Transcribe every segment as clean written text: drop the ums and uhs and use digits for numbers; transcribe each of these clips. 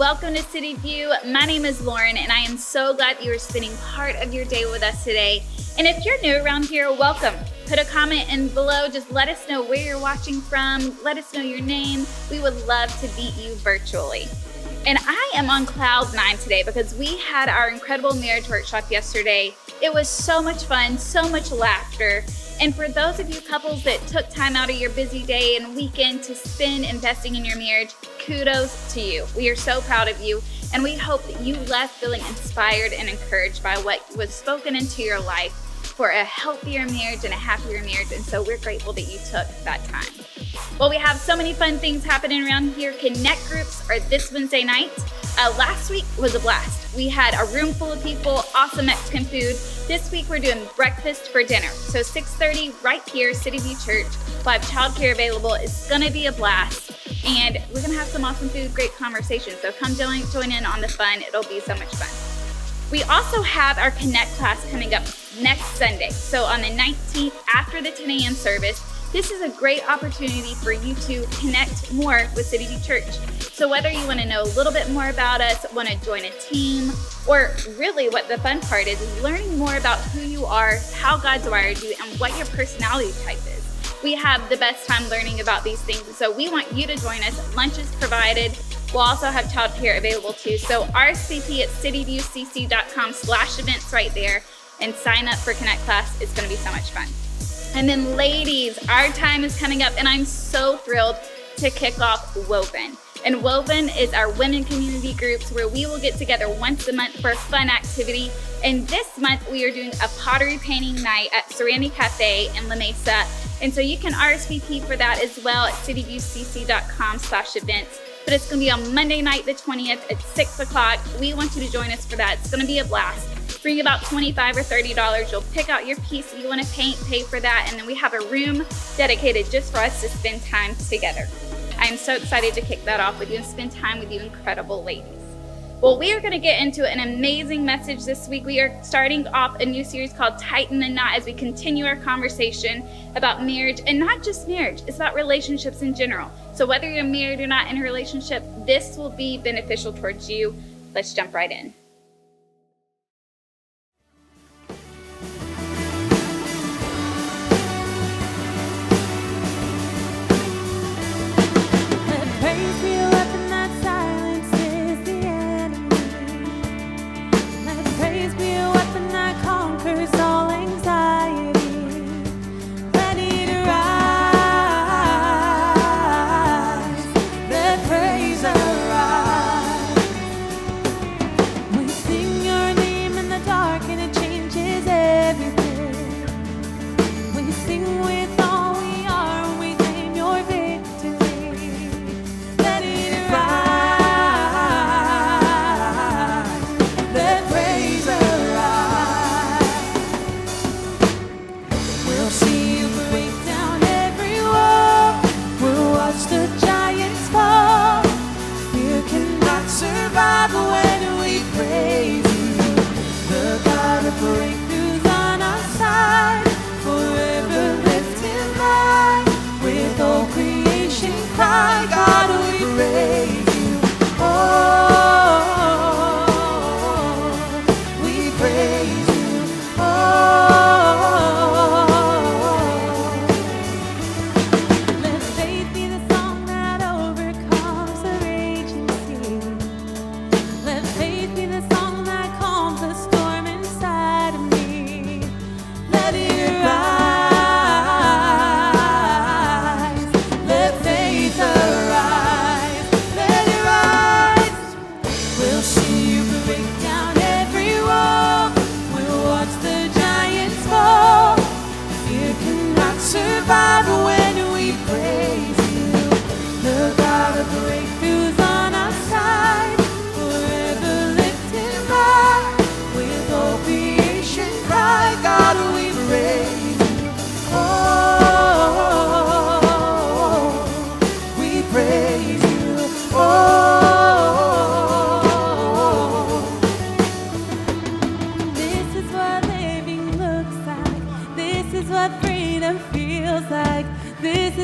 Welcome to City View. My name is Lauren, and I am so glad that you are spending part of your day with us today. And if you're new around here, welcome. Put a comment in below. Just let us know where you're watching from. Let us know your name. We would love to meet you virtually. And I am on cloud 9 today because we had our incredible marriage workshop yesterday. It was so much fun, so much laughter. And for those of you couples that took time out of your busy day and weekend to spend investing in your marriage, kudos to you. We are so proud of you, and we hope that you left feeling inspired and encouraged by what was spoken into your life for a healthier marriage and a happier marriage. And so we're grateful that you took that time. Well, we have so many fun things happening around here. Connect groups are this Wednesday night. Last week was a blast. We had a room full of people, awesome Mexican food. This week we're doing breakfast for dinner. So 6:30 right here, City View Church. We'll have childcare available. It's gonna be a blast. And we're gonna have some awesome food, great conversation. So come join in on the fun. It'll be so much fun. We also have our Connect class coming up next Sunday. So on the 19th, after the 10 a.m. service, this is a great opportunity for you to connect more with City View Church. So whether you want to know a little bit more about us, want to join a team, or really what the fun part is learning more about who you are, how God's wired you, and what your personality type is. We have the best time learning about these things, so we want you to join us. Lunch is provided. We'll also have childcare available too. So RSVP at cityviewcc.com/events right there and sign up for Connect class. It's going to be so much fun. And then ladies, our time is coming up, and I'm so thrilled to kick off Woven. And Woven is our women community groups where we will get together once a month for a fun activity. And this month we are doing a pottery painting night at Serenity Cafe in La Mesa. And so you can RSVP for that as well at cityviewcc.com/events. But it's going to be on Monday night, the 20th at 6 o'clock. We want you to join us for that. It's going to be a blast. Bring about $25 or $30. You'll pick out your piece that you want to paint, pay for that, and then we have a room dedicated just for us to spend time together. I am so excited to kick that off with you and spend time with you incredible ladies. Well, we are going to get into an amazing message this week. We are starting off a new series called Tighten the Knot as we continue our conversation about marriage, and not just marriage, it's about relationships in general. So whether you're married or not in a relationship, this will be beneficial towards you. Let's jump right in.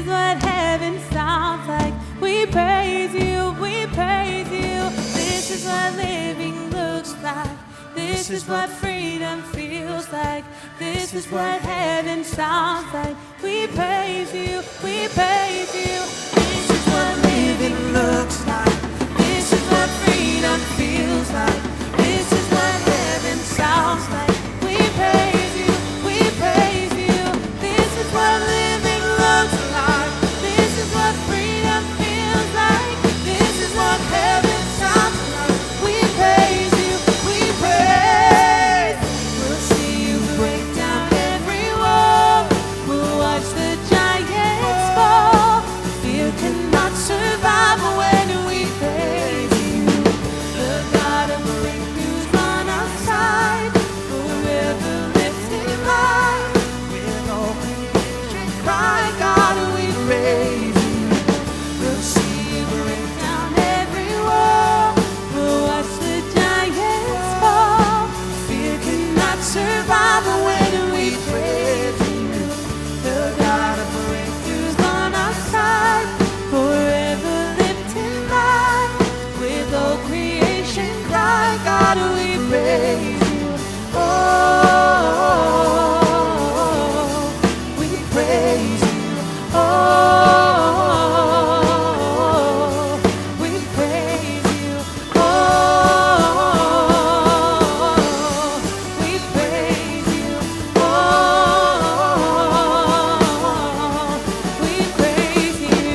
is what heaven sounds like. We praise you, we praise you. This This is what living looks like. This is what freedom feels like. This is what heaven sounds like. We praise you, we praise you. This is what living looks like. This is what freedom feels like. This is what heaven sounds like. We praise you, we praise you. This is what living looks like. This is what freedom feels like. This is what heaven sounds like. We praise you, we praise. We'll see you break down every wall. We'll watch the giants fall. Fear cannot survive when we praise you. The God of breakthroughs on our side. Forever lifted high. With all creation cry, God, we praise you. We'll see you break down every wall. We'll watch the giants fall. Fear cannot survive when we praise you. The God of breakthroughs on our side. Forever lifted high. With all creation cry, God, we praise you. Oh, we praise you. Oh, we praise you. Oh, we praise you. Oh, we praise you.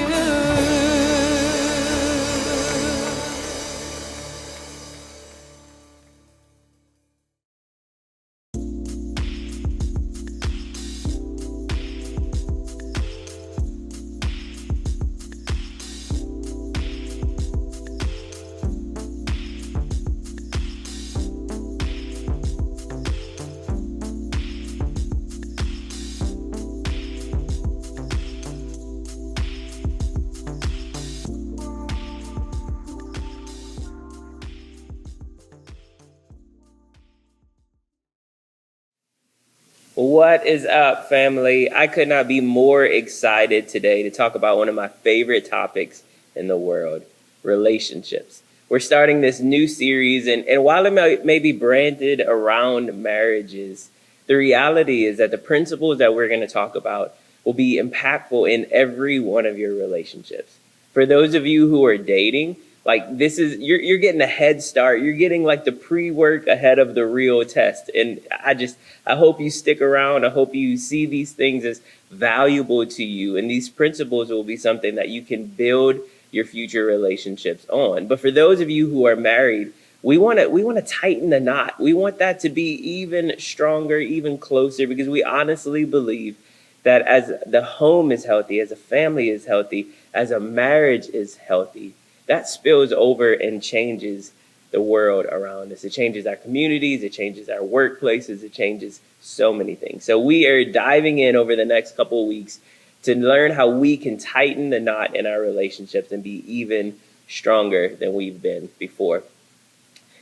What is up, family? I could not be more excited today to talk about one of my favorite topics in the world, relationships. We're starting this new series, and while it may be branded around marriages, the reality is that the principles that we're going to talk about will be impactful in every one of your relationships. For those of you who are dating, like this is, you're getting a head start. You're getting like the pre-work ahead of the real test. And I hope you stick around. I hope you see these things as valuable to you. And these principles will be something that you can build your future relationships on. But for those of you who are married, we want to tighten the knot. We want that to be even stronger, even closer, because we honestly believe that as the home is healthy, as a family is healthy, as a marriage is healthy, that spills over and changes the world around us. It changes our communities, it changes our workplaces, it changes so many things. So we are diving in over the next couple of weeks to learn how we can tighten the knot in our relationships and be even stronger than we've been before.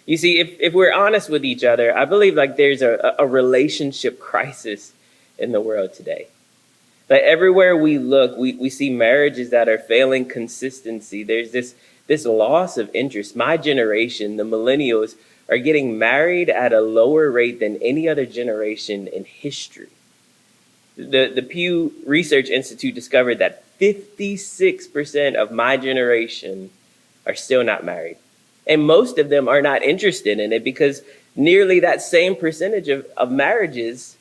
You see, if we're honest with each other, I believe like there's a relationship crisis in the world today. Like everywhere we look, we see marriages that are failing consistency. There's this loss of interest. My generation, the millennials, are getting married at a lower rate than any other generation in history. The Pew Research Institute discovered that 56% of my generation are still not married. And most of them are not interested in it because nearly that same percentage of marriages,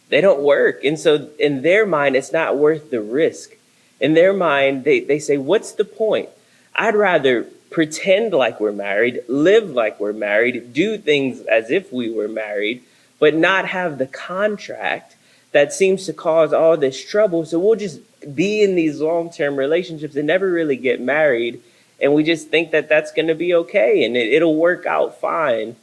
they don't work. And so in their mind, it's not worth the risk. In their mind, they say, what's the point? I'd rather pretend like we're married, live like we're married, do things as if we were married, but not have the contract that seems to cause all this trouble. So we'll just be in these long-term relationships and never really get married. And we just think that that's going to be okay and it'll work out fine.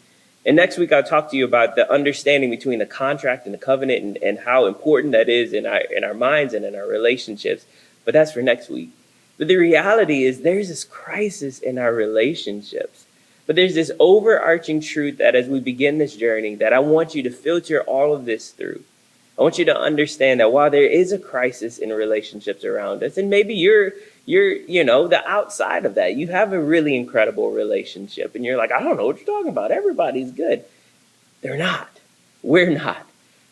And next week, I'll talk to you about the understanding between the contract and the covenant and how important that is in our minds and in our relationships. But that's for next week. But the reality is there's this crisis in our relationships. But there's this overarching truth that as we begin this journey that I want you to filter all of this through. I want you to understand that while there is a crisis in relationships around us, and maybe you're the outside of that, you have a really incredible relationship, and you're like, I don't know what you're talking about. Everybody's good. They're not. We're not.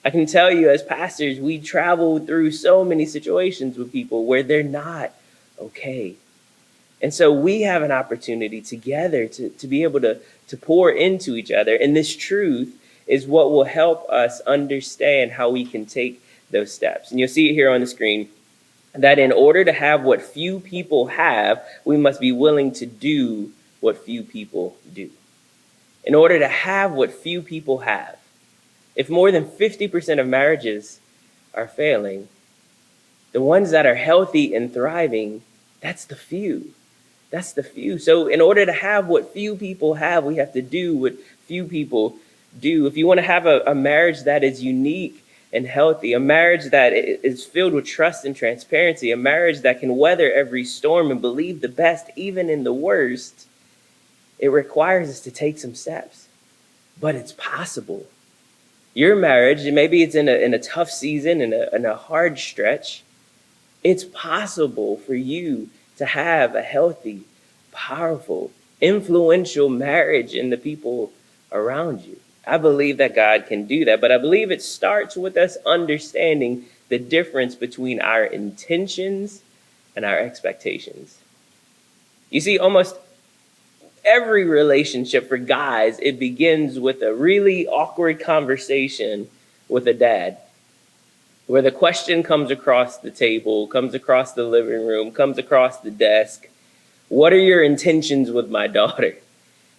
I can tell you as pastors, we travel through so many situations with people where they're not okay. And so we have an opportunity together to be able to pour into each other. And this truth is what will help us understand how we can take those steps. And you'll see it here on the screen that in order to have what few people have, we must be willing to do what few people do. In order to have what few people have, if more than 50% of marriages are failing, the ones that are healthy and thriving, that's the few. That's the few. So in order to have what few people have, we have to do what few people do. If you want to have a marriage that is unique and healthy, a marriage that is filled with trust and transparency, a marriage that can weather every storm and believe the best even in the worst, it requires us to take some steps. But it's possible. Your marriage, maybe it's in a tough season, in a hard stretch, it's possible for you to have a healthy, powerful, influential marriage in the people around you. I believe that God can do that, but I believe it starts with us understanding the difference between our intentions and our expectations. You see, almost every relationship for guys, it begins with a really awkward conversation with a dad, where the question comes across the table, comes across the living room, comes across the desk. What are your intentions with my daughter?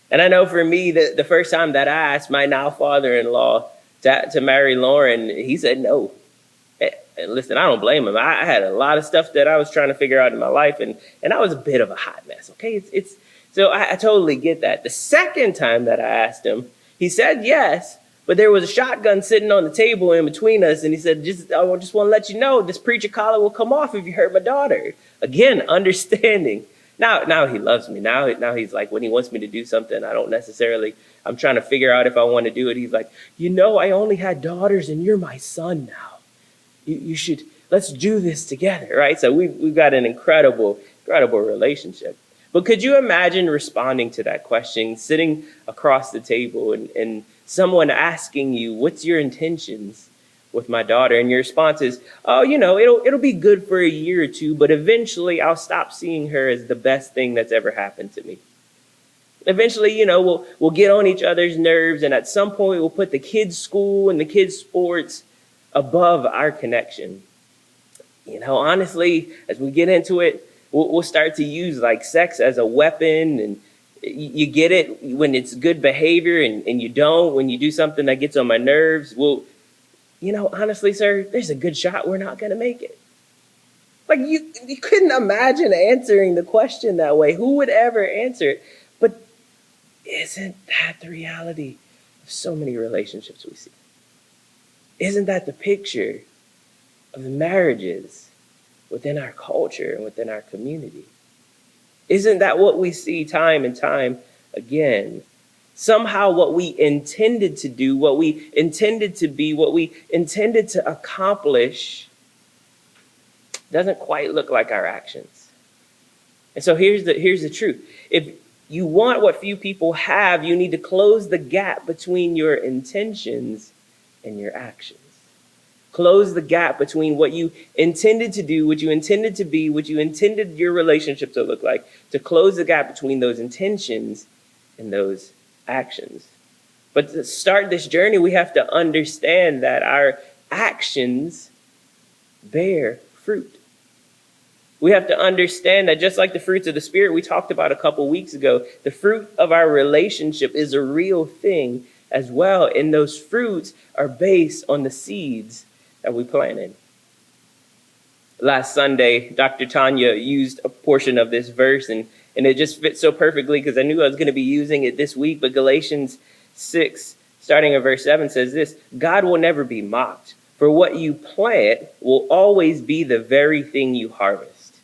And I know for me, the first time that I asked my now father-in-law to marry Lauren, he said no. And listen, I don't blame him. I had a lot of stuff that I was trying to figure out in my life, and I was a bit of a hot mess, okay? So I totally get that. The second time that I asked him, he said yes, but there was a shotgun sitting on the table in between us, and he said, I just want to let you know, this preacher collar will come off if you hurt my daughter. Again, understanding. Now he loves me. Now he's like, when he wants me to do something, I'm trying to figure out if I want to do it. He's like, I only had daughters, and you're my son now. You should, let's do this together, right? So we've got an incredible relationship. But could you imagine responding to that question, sitting across the table and someone asking you, what's your intentions with my daughter? And your response is, it'll be good for a year or two, but eventually I'll stop seeing her as the best thing that's ever happened to me. Eventually, we'll get on each other's nerves, and at some point we'll put the kids' school and the kids' sports above our connection. Honestly, as we get into it, we'll start to use like sex as a weapon, and you get it when it's good behavior, and you don't when you do something that gets on my nerves. Well, honestly, sir, there's a good shot we're not going to make it. Like you couldn't imagine answering the question that way. Who would ever answer it? But isn't that the reality of so many relationships we see? Isn't that the picture of the marriages within our culture and within our community? Isn't that what we see time and time again? Somehow what we intended to do, what we intended to be, what we intended to accomplish doesn't quite look like our actions. And so here's the truth. If you want what few people have, you need to close the gap between your intentions and your actions. Close the gap between what you intended to do, what you intended to be, what you intended your relationship to look like, to close the gap between those intentions and those actions. But to start this journey, we have to understand that our actions bear fruit. We have to understand that just like the fruits of the Spirit we talked about a couple weeks ago, the fruit of our relationship is a real thing as well. And those fruits are based on the seeds that we planted. Last Sunday, Dr. Tanya used a portion of this verse, and it just fits so perfectly because I knew I was going to be using it this week. But Galatians 6, starting at verse 7, says this: God will never be mocked, for what you plant will always be the very thing you harvest.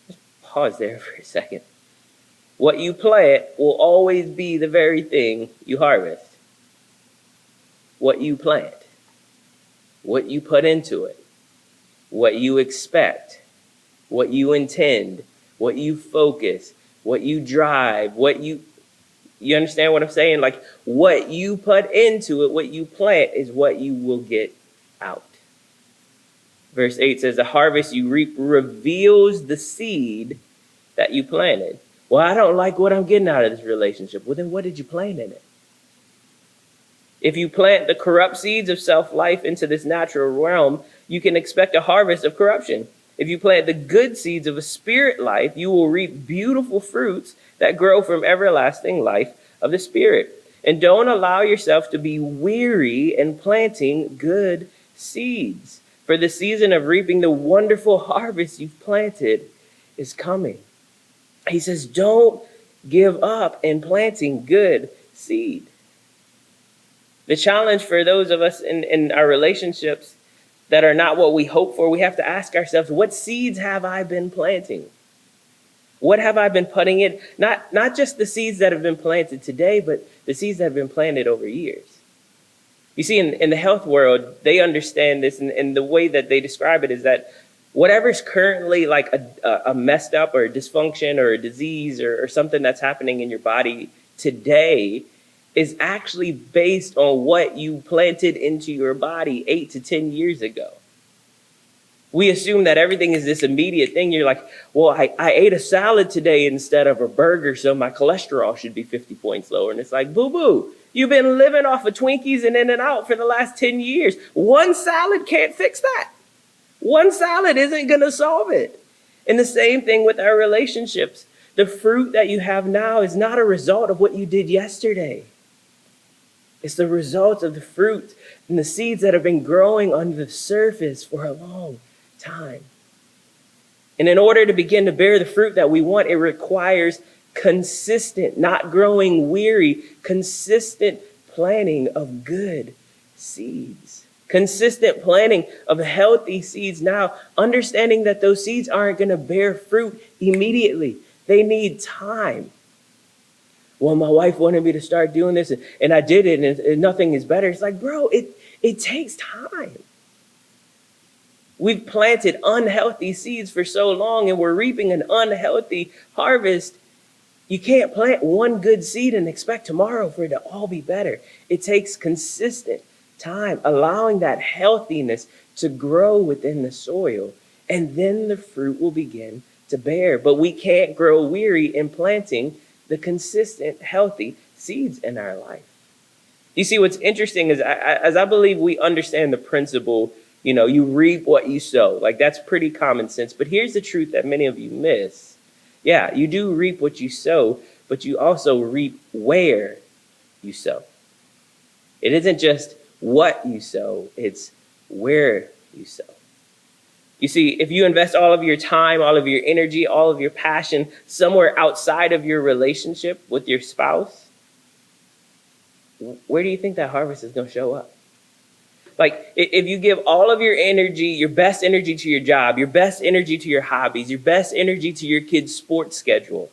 Just pause there for a second. What you plant will always be the very thing you harvest. What you plant. what you put into it, what you expect, what you intend, what you focus, what you drive, you understand what I'm saying? Like what you put into it, what you plant is what you will get out. Verse 8 says, the harvest you reap reveals the seed that you planted. Well, I don't like what I'm getting out of this relationship. Well, then what did you plant in it? If you plant the corrupt seeds of self-life into this natural realm, you can expect a harvest of corruption. If you plant the good seeds of a spirit life, you will reap beautiful fruits that grow from everlasting life of the spirit. And don't allow yourself to be weary in planting good seeds, for the season of reaping the wonderful harvest you've planted is coming. He says, don't give up in planting good seed. The challenge for those of us in our relationships that are not what we hope for, we have to ask ourselves, what seeds have I been planting? What have I been putting in? Not just the seeds that have been planted today, but the seeds that have been planted over years. You see, in the health world, they understand this, and the way that they describe it is that whatever's currently like a messed up or a dysfunction or a disease or something that's happening in your body today is actually based on what you planted into your body 8 to 10 years ago. We assume that everything is this immediate thing. You're like, well, I ate a salad today instead of a burger, so my cholesterol should be 50 points lower. And it's like, boo-boo, you've been living off of Twinkies and In-N-Out for the last 10 years. One salad can't fix that. One salad isn't going to solve it. And the same thing with our relationships. The fruit that you have now is not a result of what you did yesterday. It's the result of the fruit and the seeds that have been growing under the surface for a long time. And in order to begin to bear the fruit that we want, it requires consistent, not growing weary, consistent planting of good seeds. Consistent planting of healthy seeds now, understanding that those seeds aren't going to bear fruit immediately. They need time. Well, my wife wanted me to start doing this, and I did it, and nothing is better. It's like, bro, it takes time. We've planted unhealthy seeds for so long, and we're reaping an unhealthy harvest. You can't plant one good seed and expect tomorrow for it to all be better. It takes consistent time, allowing that healthiness to grow within the soil, and then the fruit will begin to bear. But we can't grow weary in planting the consistent, healthy seeds in our life. You see, what's interesting is as I believe we understand the principle, you reap what you sow. Like, that's pretty common sense. But here's the truth that many of you miss. Yeah, you do reap what you sow, but you also reap where you sow. It isn't just what you sow, it's where you sow. You see, if you invest all of your time, all of your energy, all of your passion somewhere outside of your relationship with your spouse, where do you think that harvest is going to show up? Like, if you give all of your energy, your best energy to your job, your best energy to your hobbies, your best energy to your kid's sports schedule,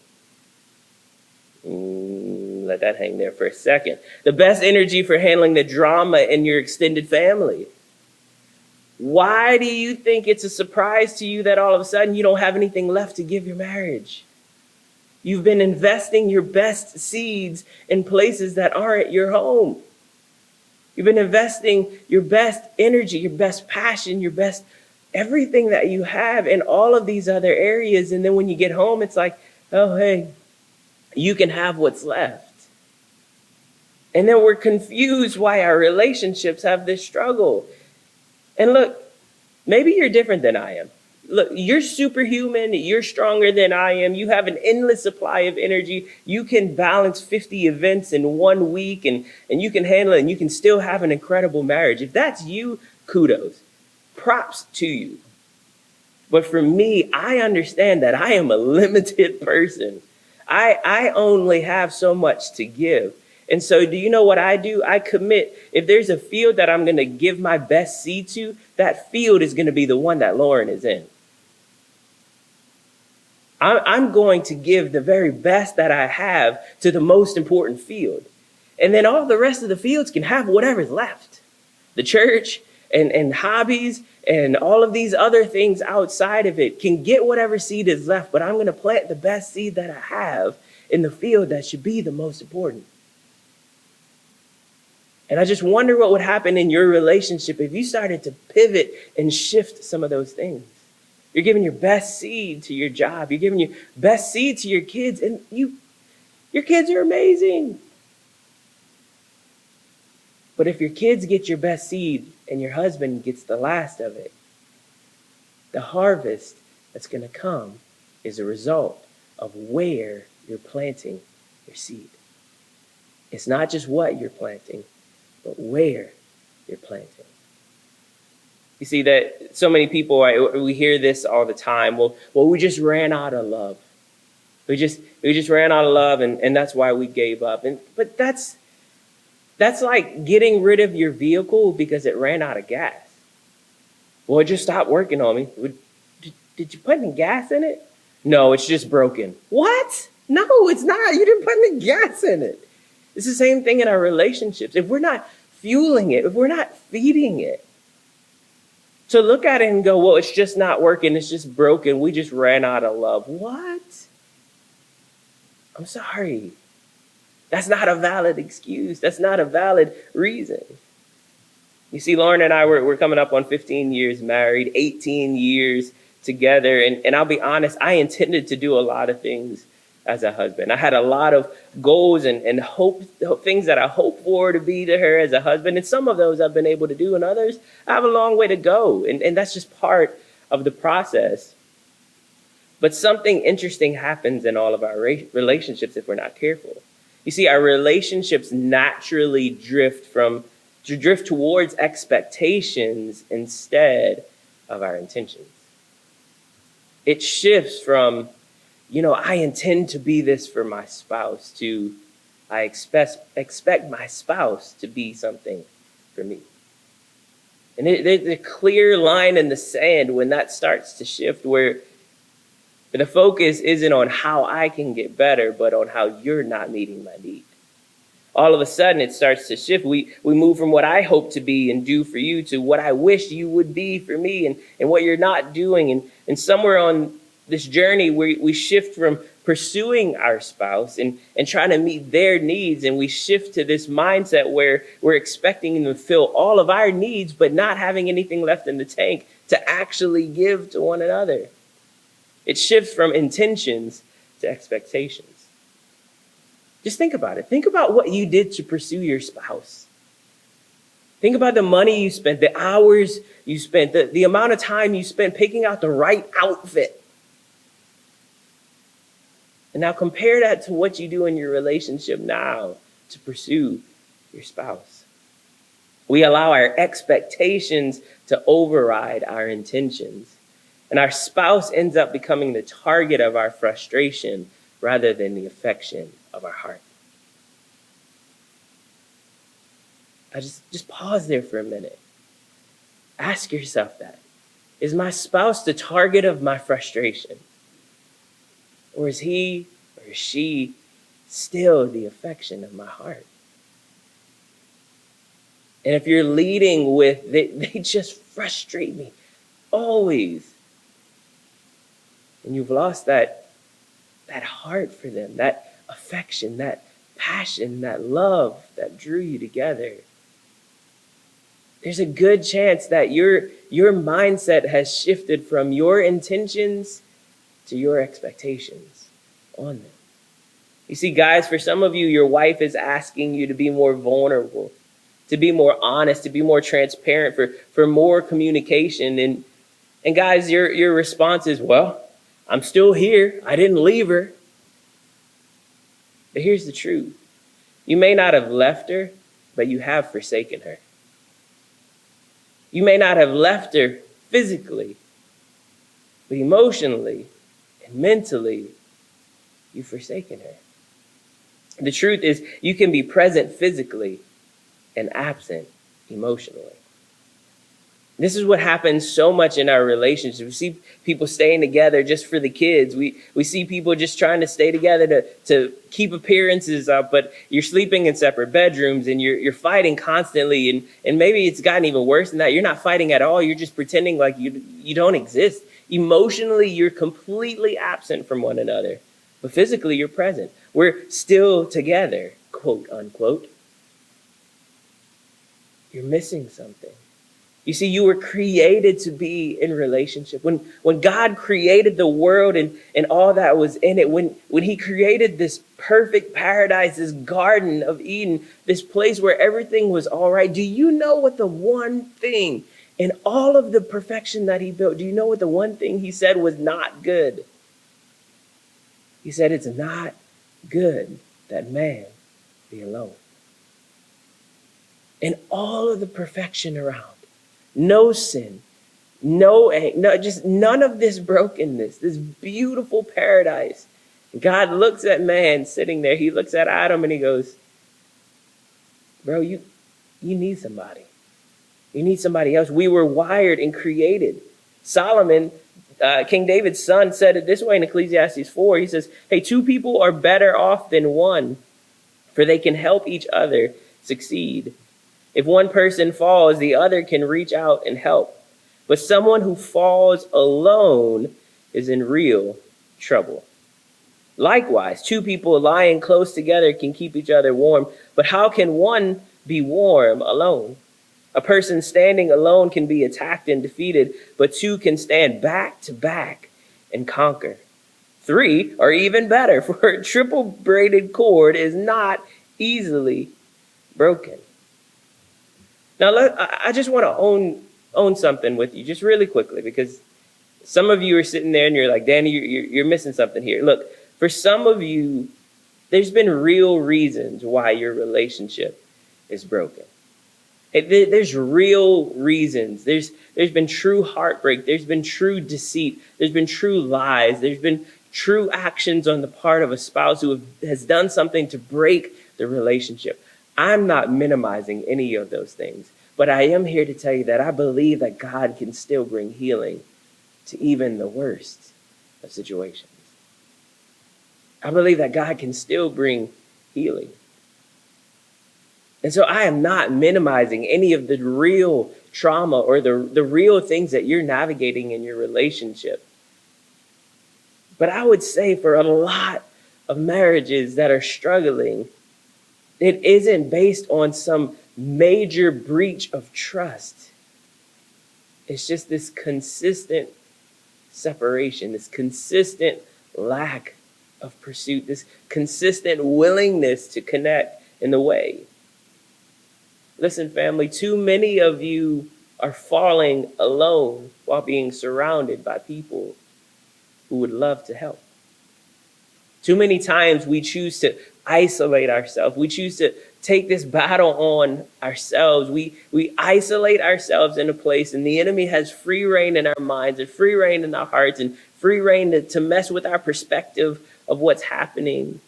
let that hang there for a second. The best energy for handling the drama in your extended family. Why do you think it's a surprise to you that all of a sudden you don't have anything left to give your marriage? You've been investing your best seeds in places that aren't your home. You've been investing your best energy, your best passion, your best everything that you have in all of these other areas. And then when you get home, it's like, oh, hey, you can have what's left. And then we're confused why our relationships have this struggle. And look, maybe you're different than I am. Look, you're superhuman. You're stronger than I am. You have an endless supply of energy. You can balance 50 events in 1 week and you can handle it, and you can still have an incredible marriage. If that's you, kudos. Props to you. But for me, I understand that I am a limited person. I only have so much to give. And so do you know what I do? I commit. If there's a field that I'm going to give my best seed to, that field is going to be the one that Lauren is in. I'm going to give the very best that I have to the most important field. And then all the rest of the fields can have whatever's left. The church and hobbies and all of these other things outside of it can get whatever seed is left, but I'm going to plant the best seed that I have in the field that should be the most important. And I just wonder what would happen in your relationship if you started to pivot and shift some of those things. You're giving your best seed to your job. You're giving your best seed to your kids, and your kids are amazing. But if your kids get your best seed and your husband gets the last of it, the harvest that's going to come is a result of where you're planting your seed. It's not just what you're planting, but where you're planting. You see that so many people, right, we hear this all the time. Well, we just ran out of love. We just ran out of love, and that's why we gave up. But that's like getting rid of your vehicle because it ran out of gas. Well, it just stopped working on me. Did you put any gas in it? No, it's just broken. What? No, it's not. You didn't put any gas in it. It's the same thing in our relationships. If we're not fueling it, if we're not feeding it, to look at it and go, well, it's just not working. It's just broken. We just ran out of love. What? I'm sorry. That's not a valid excuse. That's not a valid reason. You see, Lauren and I, we're coming up on 15 years married, 18 years together. And I'll be honest, I intended to do a lot of things as a husband. I had a lot of goals and hope, things that I hoped for to be to her as a husband. And some of those I've been able to do, and others I have a long way to go. And that's just part of the process. But something interesting happens in all of our relationships if we're not careful. You see, our relationships naturally drift towards expectations instead of our intentions. It shifts from, I intend to be this for my spouse, to I expect my spouse to be something for me. And there's a clear line in the sand when that starts to shift, where the focus isn't on how I can get better, but on how you're not meeting my need. All of a sudden, it starts to shift. We move from what I hope to be and do for you to what I wish you would be for me, and what you're not doing. And somewhere on this journey, we shift from pursuing our spouse and trying to meet their needs, and we shift to this mindset where we're expecting them to fill all of our needs, but not having anything left in the tank to actually give to one another. It shifts from intentions to expectations. Just think about it. Think about what you did to pursue your spouse. Think about the money you spent, the hours you spent, the amount of time you spent picking out the right outfit. And now compare that to what you do in your relationship now to pursue your spouse. We allow our expectations to override our intentions. And our spouse ends up becoming the target of our frustration rather than the affection of our heart. I just pause there for a minute. Ask yourself that. Is my spouse the target of my frustration? Or is he or she still the affection of my heart? And if you're leading with, they just frustrate me, always, and you've lost that heart for them, that affection, that passion, that love that drew you together, there's a good chance that your mindset has shifted from your intentions to your expectations on them. You see, guys, for some of you, your wife is asking you to be more vulnerable, to be more honest, to be more transparent, for more communication. And guys, your response is, well, I'm still here. I didn't leave her. But here's the truth. You may not have left her, but you have forsaken her. You may not have left her physically, but emotionally and mentally, you've forsaken her. The truth is, you can be present physically and absent emotionally. This is what happens so much in our relationships. We see people staying together just for the kids. We see people just trying to stay together to keep appearances up, but you're sleeping in separate bedrooms and you're fighting constantly. And maybe it's gotten even worse than that. You're not fighting at all. You're just pretending like you don't exist. Emotionally, you're completely absent from one another, but physically you're present. We're still together, quote unquote. You're missing something. You see, you were created to be in relationship. When God created the world and all that was in it, when he created this perfect paradise, this Garden of Eden, this place where everything was all right, do you know what the one thing in all of the perfection that he built, do you know what the one thing he said was not good? He said, it's not good that man be alone. And all of the perfection around, no sin, no, just none of this brokenness, this beautiful paradise. God looks at man sitting there. He looks at Adam and he goes, bro, you need somebody. You need somebody else. We were wired and created. Solomon, King David's son, said it this way in Ecclesiastes 4. He says, hey, two people are better off than one, for they can help each other succeed. If one person falls, the other can reach out and help. But someone who falls alone is in real trouble. Likewise, two people lying close together can keep each other warm. But how can one be warm alone? A person standing alone can be attacked and defeated, but two can stand back to back and conquer. Three are even better, for a triple braided cord is not easily broken. Now, I just want to own something with you just really quickly, because some of you are sitting there and you're like, Danny, you're missing something here. Look, for some of you, there's been real reasons why your relationship is broken. There's real reasons. There's been true heartbreak. There's been true deceit. There's been true lies. There's been true actions on the part of a spouse who has done something to break the relationship. I'm not minimizing any of those things, but I am here to tell you that I believe that God can still bring healing to even the worst of situations. I believe that God can still bring healing. And so I am not minimizing any of the real trauma or the real things that you're navigating in your relationship. But I would say for a lot of marriages that are struggling, it isn't based on some major breach of trust. It's just this consistent separation, this consistent lack of pursuit, this consistent willingness to connect in the way. Listen, family, too many of you are falling alone while being surrounded by people who would love to help. Too many times we choose to isolate ourselves. We choose to take this battle on ourselves. We isolate ourselves in a place, and the enemy has free reign in our minds and free reign in our hearts and free reign to mess with our perspective of what's happening.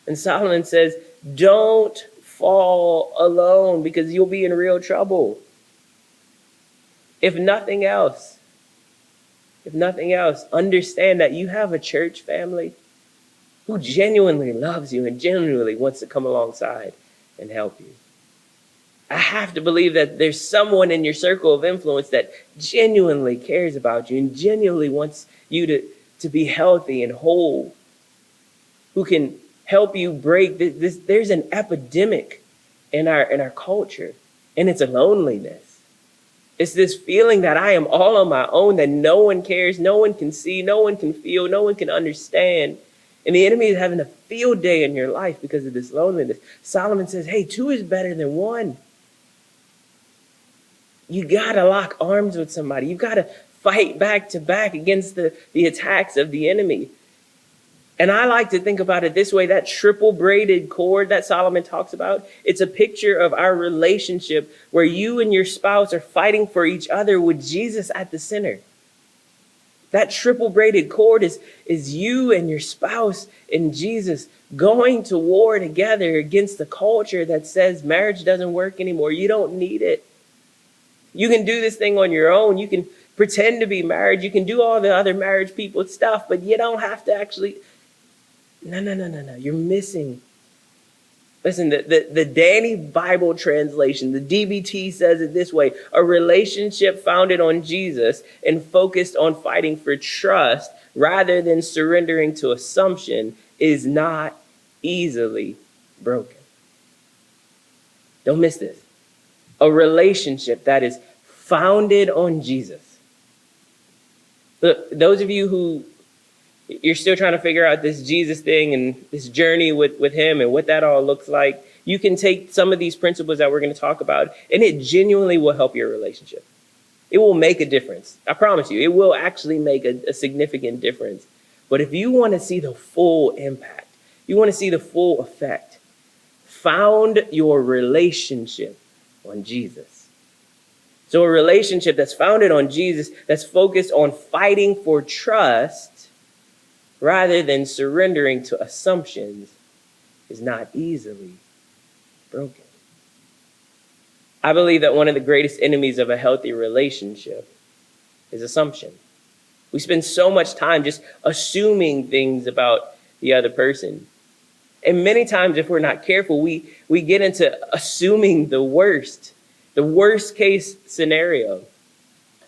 And Solomon says, don't fall alone, because you'll be in real trouble. If nothing else, understand that you have a church family who genuinely loves you and genuinely wants to come alongside and help you. I have to believe that there's someone in your circle of influence that genuinely cares about you and genuinely wants you to be healthy and whole, who can help you break this. There's an epidemic in our culture, and it's a loneliness. It's this feeling that I am all on my own, that no one cares, no one can see, no one can feel, no one can understand. And the enemy is having a field day in your life because of this loneliness. Solomon says, hey, two is better than one. You got to lock arms with somebody. You got to fight back to back against the attacks of the enemy. And I like to think about it this way, that triple braided cord that Solomon talks about, it's a picture of our relationship where you and your spouse are fighting for each other with Jesus at the center. That triple braided cord is you and your spouse and Jesus going to war together against the culture that says marriage doesn't work anymore. You don't need it. You can do this thing on your own. You can pretend to be married. You can do all the other marriage people stuff, but you don't have to actually. No. You're missing. Listen, the Danny Bible translation, the DBT says it this way: a relationship founded on Jesus and focused on fighting for trust rather than surrendering to assumption is not easily broken. Don't miss this. A relationship that is founded on Jesus. Look, those of you who you're still trying to figure out this Jesus thing and this journey with him and what that all looks like, you can take some of these principles that we're going to talk about, and it genuinely will help your relationship. It will make a difference. I promise you, it will actually make a significant difference. But if you want to see the full impact, you want to see the full effect, found your relationship on Jesus. So a relationship that's founded on Jesus, that's focused on fighting for trust rather than surrendering to assumptions, is not easily broken. I believe that one of the greatest enemies of a healthy relationship is assumption. We spend so much time just assuming things about the other person. And many times, if we're not careful, we get into assuming the worst case scenario.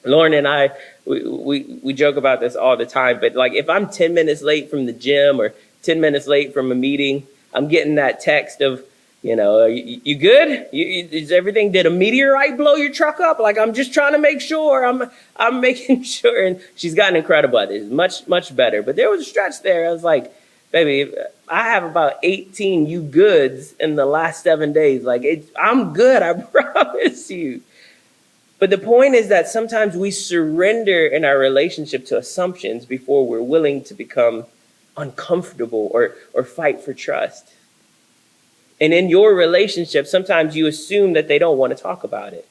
Lauren and I, we joke about this all the time, but like if I'm 10 minutes late from the gym or 10 minutes late from a meeting, I'm getting that text of, you good? Is everything, did a meteorite blow your truck up? Like, I'm just trying to make sure, I'm making sure. And she's gotten incredible at this, much better. But there was a stretch there. I was like, baby, I have about 18 you goods in the last 7 days. Like, I'm good, I promise you. But the point is that sometimes we surrender in our relationship to assumptions before we're willing to become uncomfortable or fight for trust. And in your relationship, sometimes you assume that they don't want to talk about it.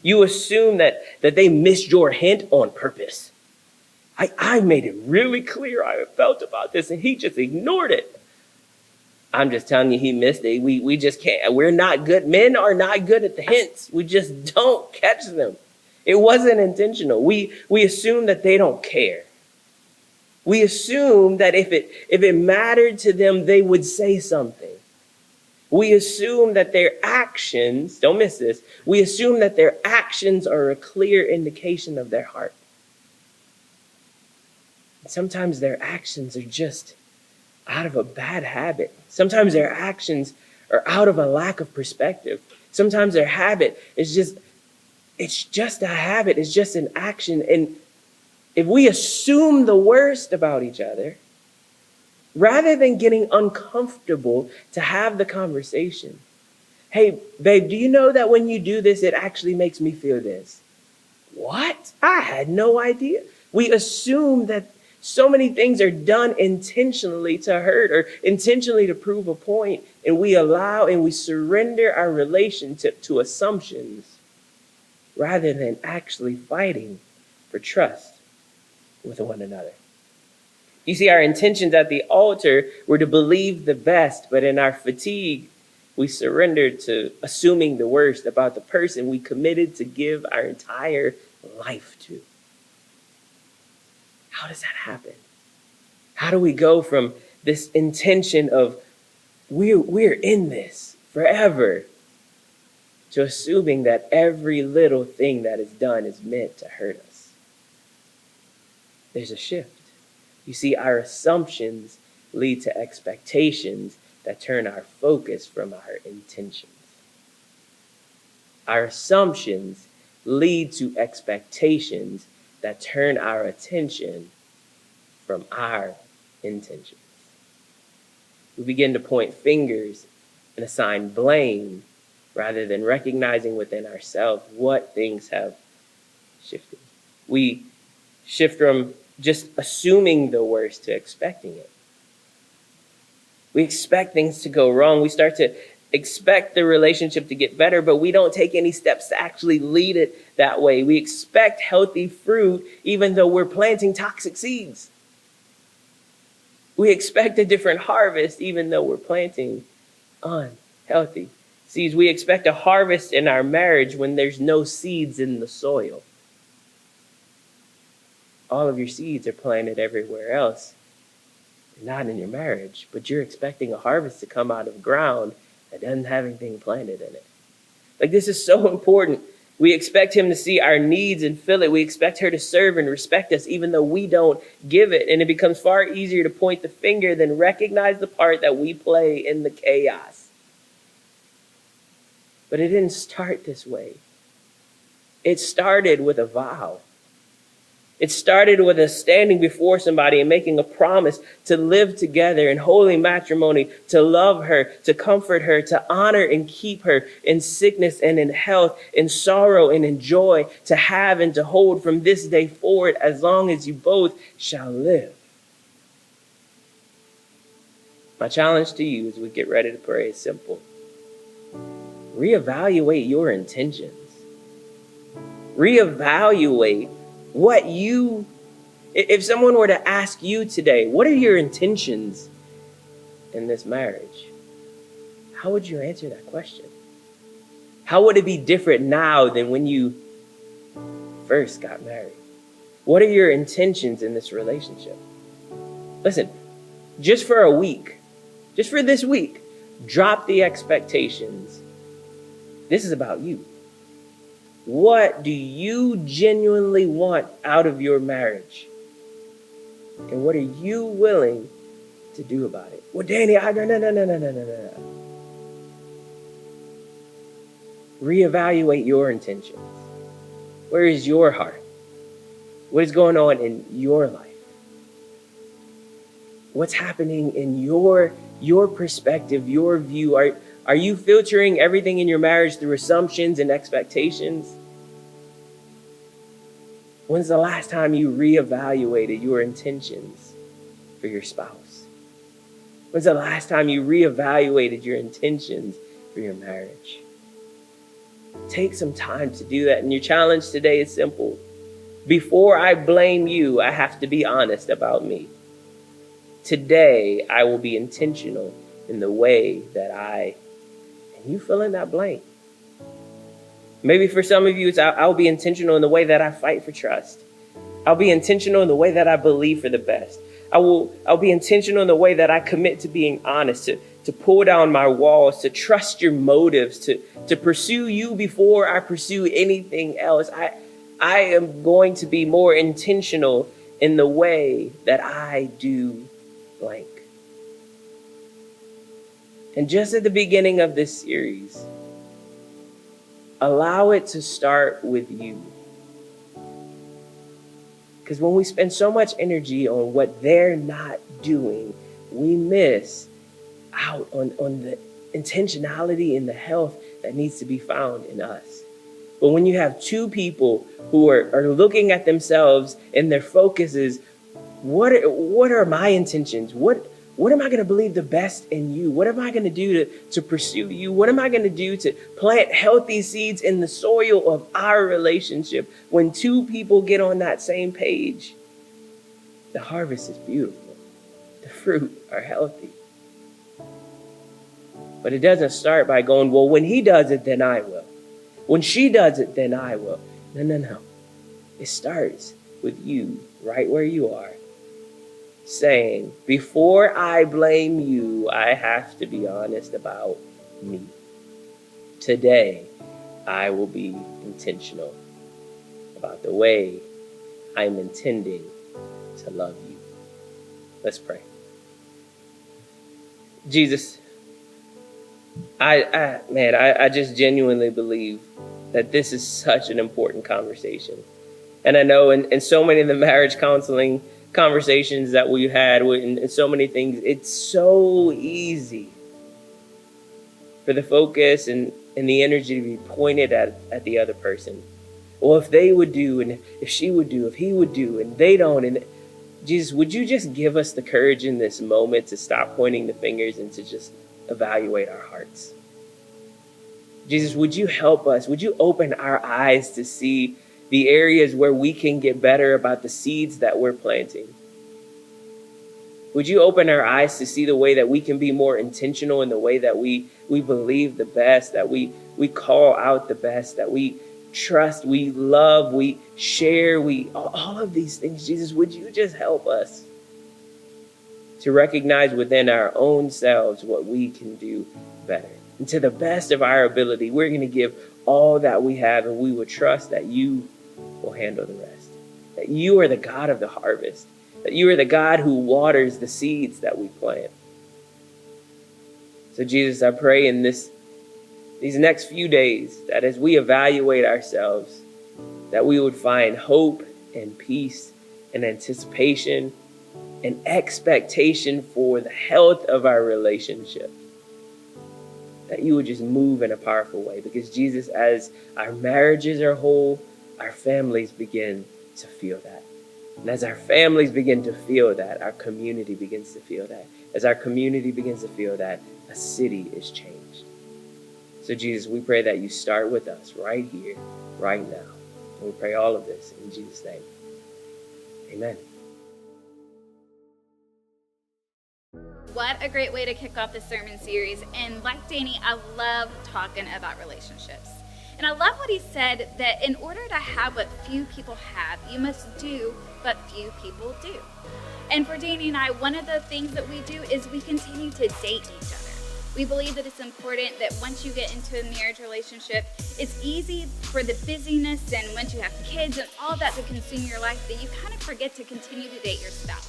You assume that they missed your hint on purpose. I made it really clear how I felt about this, and he just ignored it. I'm just telling you, he missed it. We just can't. We're not good. Men are not good at the hints. We just don't catch them. It wasn't intentional. We assume that they don't care. We assume that if it mattered to them, they would say something. We assume that their actions, don't miss this, we assume that their actions are a clear indication of their heart. Sometimes their actions are just out of a bad habit. Sometimes their actions are out of a lack of perspective. Sometimes their habit is it's just a habit. It's just an action. And if we assume the worst about each other, rather than getting uncomfortable to have the conversation, hey, babe, do you know that when you do this, it actually makes me feel this? What? I had no idea. We assume that so many things are done intentionally to hurt or intentionally to prove a point, and we allow and we surrender our relationship to assumptions rather than actually fighting for trust with one another. You see, our intentions at the altar were to believe the best, but in our fatigue, we surrendered to assuming the worst about the person we committed to give our entire life to. How does that happen? How do we go from this intention of we're in this forever to assuming that every little thing that is done is meant to hurt us? There's a shift. You see, our assumptions lead to expectations that turn our focus from our intentions. Our assumptions lead to expectations that turn our attention from our intentions. We begin to point fingers and assign blame rather than recognizing within ourselves what things have shifted. We shift from just assuming the worst to expecting it. We expect things to go wrong. We start to expect the relationship to get better, but we don't take any steps to actually lead it that way. We expect healthy fruit even though we're planting toxic seeds. We expect a different harvest even though we're planting unhealthy seeds. We expect a harvest in our marriage when there's no seeds in the soil. All of your seeds are planted everywhere else, not in your marriage, but you're expecting a harvest to come out of the ground that doesn't have anything planted in it. Like, this is so important. We expect him to see our needs and fill it. We expect her to serve and respect us, even though we don't give it. And it becomes far easier to point the finger than recognize the part that we play in the chaos. But it didn't start this way. It started with a vow. It started with us standing before somebody and making a promise to live together in holy matrimony, to love her, to comfort her, to honor and keep her in sickness and in health, in sorrow and in joy, to have and to hold from this day forward as long as you both shall live. My challenge to you as we get ready to pray is simple. Reevaluate your intentions. Reevaluate if someone were to ask you today, what are your intentions in this marriage? How would you answer that question? How would it be different now than when you first got married? What are your intentions in this relationship? Listen, just for a week, just for this week, drop the expectations. This is about you. What do you genuinely want out of your marriage? And what are you willing to do about it? Well, Danny, no. Reevaluate your intentions. Where is your heart? What is going on in your life? What's happening in your perspective, your view? Are you filtering everything in your marriage through assumptions and expectations? When's the last time you reevaluated your intentions for your spouse? When's the last time you reevaluated your intentions for your marriage? Take some time to do that. And your challenge today is simple. Before I blame you, I have to be honest about me. Today, I will be intentional in the way that and you fill in that blank. Maybe for some of you, I'll be intentional in the way that I fight for trust. I'll be intentional in the way that I believe for the best. I'll be intentional in the way that I commit to being honest, to pull down my walls, to trust your motives, to pursue you before I pursue anything else. I am going to be more intentional in the way that I do blank. And just at the beginning of this series, allow it to start with you. Because when we spend so much energy on what they're not doing, we miss out on the intentionality and the health that needs to be found in us. But when you have two people who are looking at themselves and their focus is, what are my intentions? What am I going to believe the best in you? What am I going to do to pursue you? What am I going to do to plant healthy seeds in the soil of our relationship? When two people get on that same page, the harvest is beautiful. The fruit are healthy. But it doesn't start by going, well, when he does it, then I will. When she does it, then I will. No. It starts with you right where you are, saying, before I blame you, I have to be honest about me. Today, I will be intentional about the way I'm intending to love you. Let's pray. Jesus, I just genuinely believe that this is such an important conversation. And I know in so many of the marriage counseling conversations that we've had and so many things, it's so easy for the focus and the energy to be pointed at the other person. Well, if they would do, and if she would do, if he would do, and they don't. And Jesus, would you just give us the courage in this moment to stop pointing the fingers and to just evaluate our hearts? Jesus, would you help us? Would you open our eyes to see the areas where we can get better about the seeds that we're planting? Would you open our eyes to see the way that we can be more intentional in the way that we believe the best, that we call out the best, that we trust, we love, we share, all of these things. Jesus, would you just help us to recognize within our own selves what we can do better? And to the best of our ability, we're going to give all that we have, and we will trust that you will handle the rest. That you are the God of the harvest. That you are the God who waters the seeds that we plant. So Jesus, I pray in these next few days that as we evaluate ourselves, that we would find hope and peace and anticipation and expectation for the health of our relationship. That you would just move in a powerful way. Because Jesus, as our marriages are whole, our families begin to feel that. And as our families begin to feel that, our community begins to feel that. As our community begins to feel that, a city is changed. So Jesus, we pray that you start with us right here, right now. And we pray all of this in Jesus' name. Amen. What a great way to kick off the sermon series. And like Danny, I love talking about relationships. And I love what he said, that in order to have what few people have, you must do what few people do. And for Danny and I, one of the things that we do is we continue to date each other. We believe that it's important that once you get into a marriage relationship, it's easy for the busyness and once you have kids and all that to consume your life that you kind of forget to continue to date your spouse.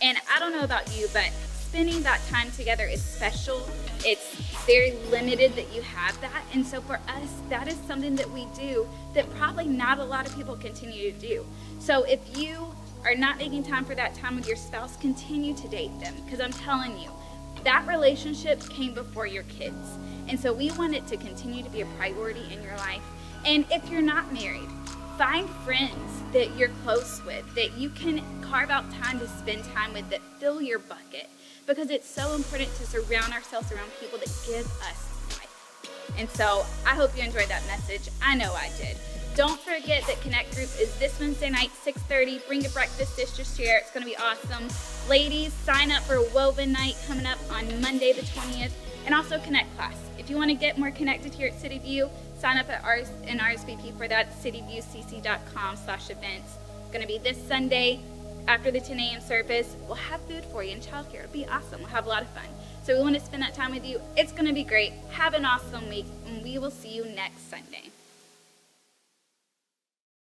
And I don't know about you, but spending that time together is special. It's very limited that you have that. And so for us, that is something that we do that probably not a lot of people continue to do. So if you are not making time for that time with your spouse, continue to date them. Because I'm telling you, that relationship came before your kids. And so we want it to continue to be a priority in your life. And if you're not married, find friends that you're close with, that you can carve out time to spend time with, that fill your bucket. Because it's so important to surround ourselves around people that give us life. And so I hope you enjoyed that message. I know I did. Don't forget that Connect Group is this Wednesday night, 6:30. Bring a breakfast dish to share. It's going to be awesome. Ladies, sign up for Woven Night coming up on Monday the 20th. And also Connect Class. If you want to get more connected here at City View, sign up at an RSVP for that, cityviewcc.com/events. Going to be this Sunday. After the 10 a.m. service, we'll have food for you and childcare. It'll be awesome. We'll have a lot of fun. So we want to spend that time with you. It's going to be great. Have an awesome week, and we will see you next Sunday.